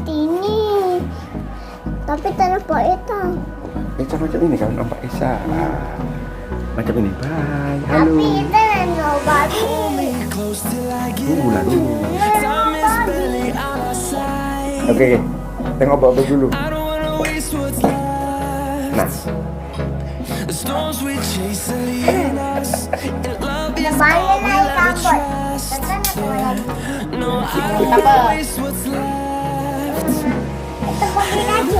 Ini tapi tanah Pak Eta. Esa macam ini kan nampak Esa. Macam ini. Bye. Halo. Tapi itu no babi. Tunggu lah dulu. Oke. Tengok bapak dulu. Nah. Balik naik kabut. Tekan aku lagi. Apa? Itu pergi lagi.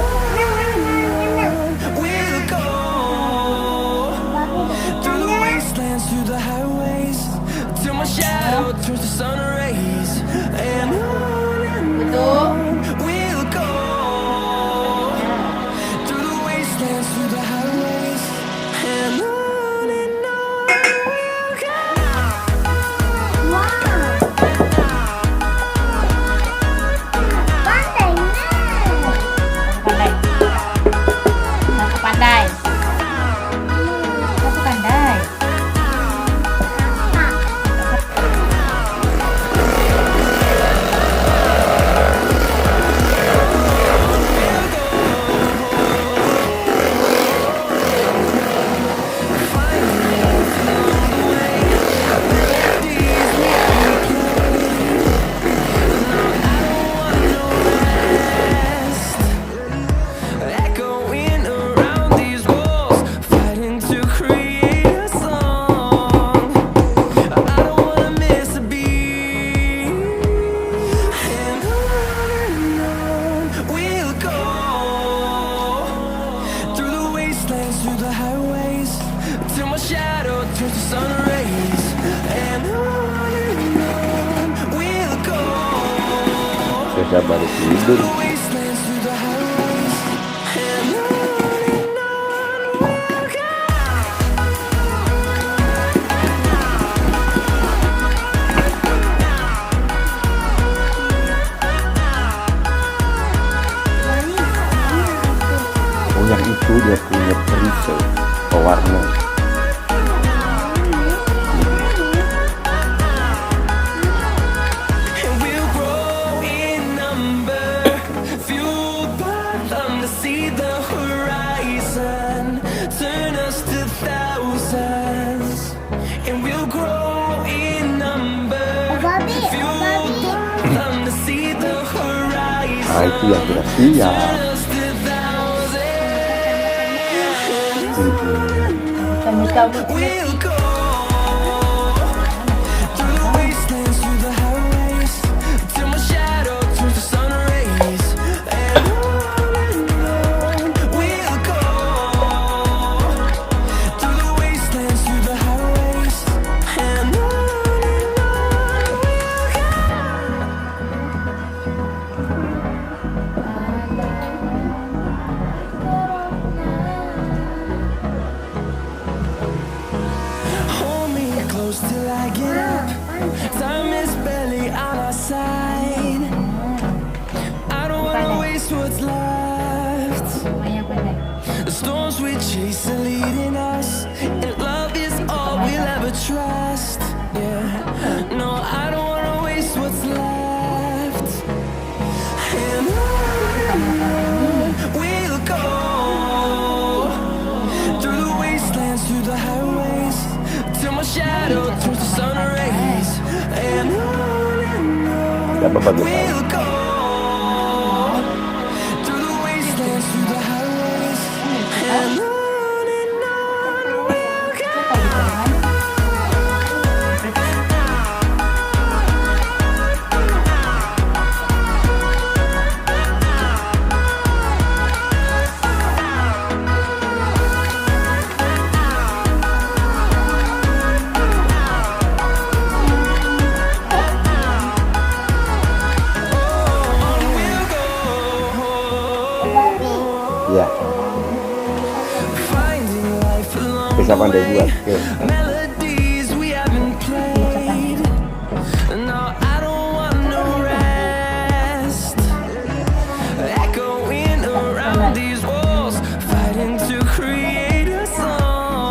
Saya balik tidur. Oh, yang itu dia punya perisai pewarna. Nah, itu yang sudah siap. Till I get up, time is barely on our side. I don't wanna waste what's left. The storms we chase are leading us, and love is all we'll ever trust. Yeah, no, I don't wanna waste what's left. And on we'll go, through the wastelands, through the highways, till my shadow turns to sun rays. And on we'll go, through the wastelands, through the highways. And on we'll go. Ya, bisa pandai buat. Melodies we haven't played. No, I don't want no rest. Echoing around these walls, fighting to create a song.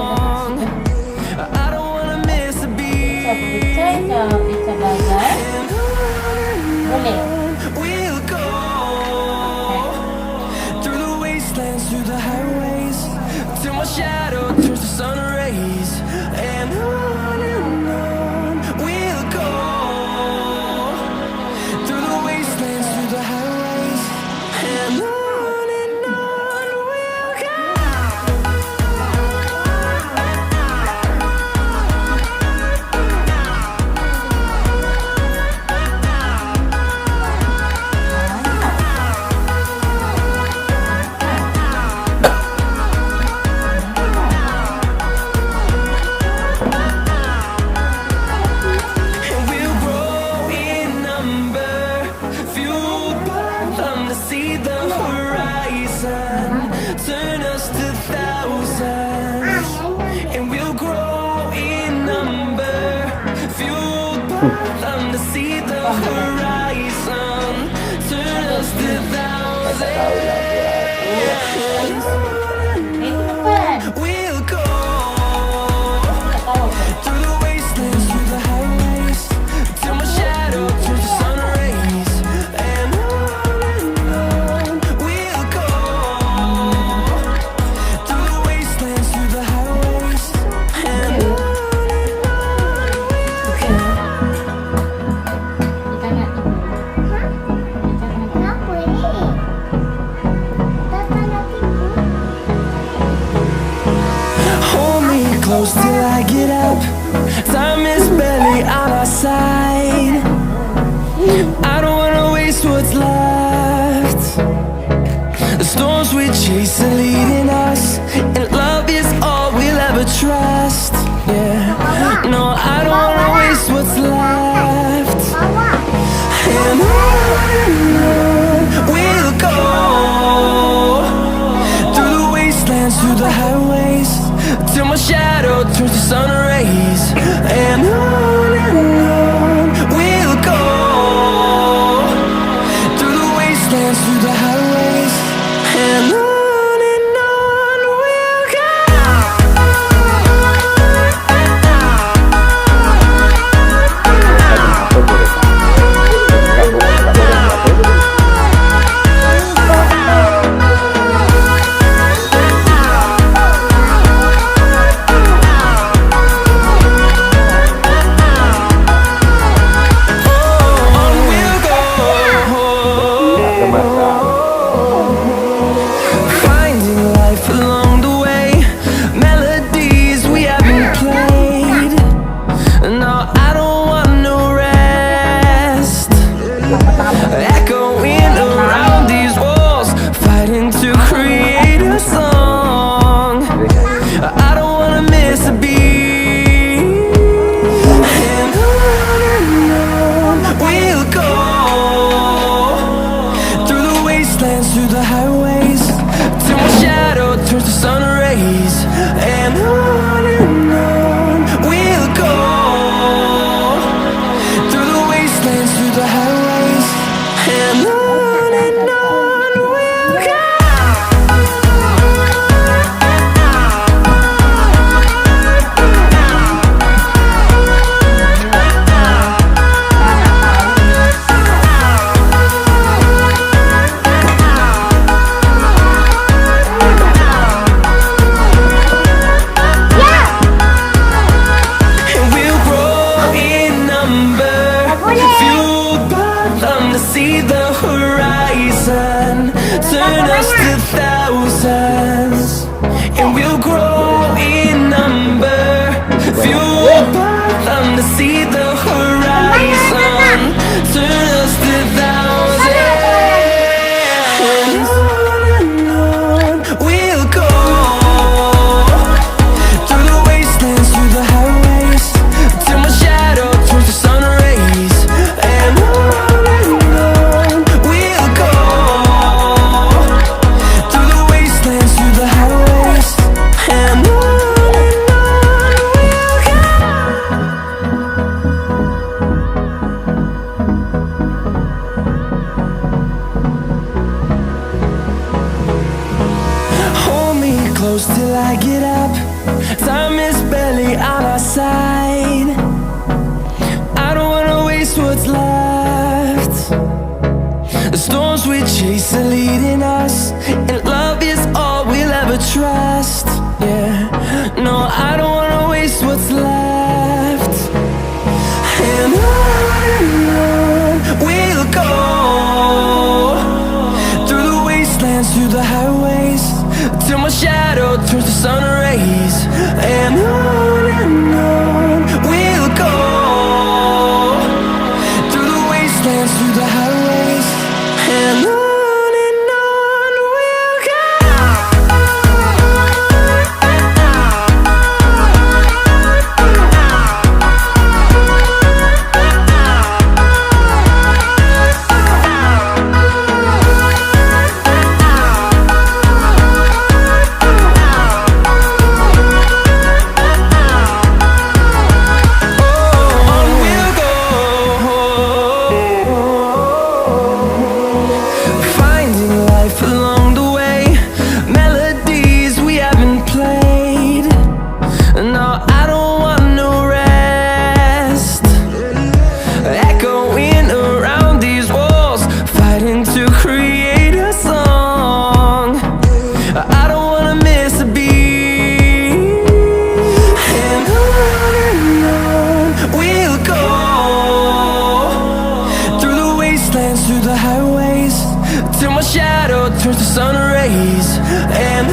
shadow turns to sun rays, and on we'll go, through the wastelands, through the highways, and on we'll go. And we'll grow in number, fueled by them to see the horizon, turn us to thousands. And we'll grow in number, fueled by them to see the horizon, turn us to thousands. We'll go through the wastelands, through the highways, till my shadow turns to sun rays, and on we'll go, through the wastelands, through the highways, and on Kenapa ni? Takkan nak tidur. hold me close till I get up. Time is barely on our side. I don't wanna waste what's left. The storms we chase are leading us, and love is all we'll ever trust. Yeah, no, I don't wanna waste what's left. Bawa. And on we'll go, through the wastelands, through the highways, till my shadow turns to sun rays, and on we'll go, through the wastelands, through the highways, and on we'll go. Finding life along the way, melodies we haven't played. No, I don't want no rest. Echoing around these walls, fighting to create a song. I don't wanna miss a beat. And on we'll go, through the wastelands, through the highways, till my shadow turns to sun rays, and on we'll go, through the wastelands, through the highways, and on we'll go. And we'll grow in number, fueled by them to see the horizon, turn us to thousands. And we'll grow in number, fueled by them to see the horizon, turn us to thousands. And on we'll go, through the wastelands, through the highways, till my shadow turns to sun rays, and on we'll go, through the wastelands, through the highways, and on we'll go. Hold me close till I get up. Time is barely on our side. I don't wanna waste what's left. The storms we chase are leading us, and love is all we'll ever trust. Yeah. I don't wanna waste what's left. And on we'll go, through the wastelands, through the highways, till my shadow turns to sun rays. And on we'll go, through the wastelands, through the highways, and on we'll go. Through the highways, till my shadow turns to sun rays. And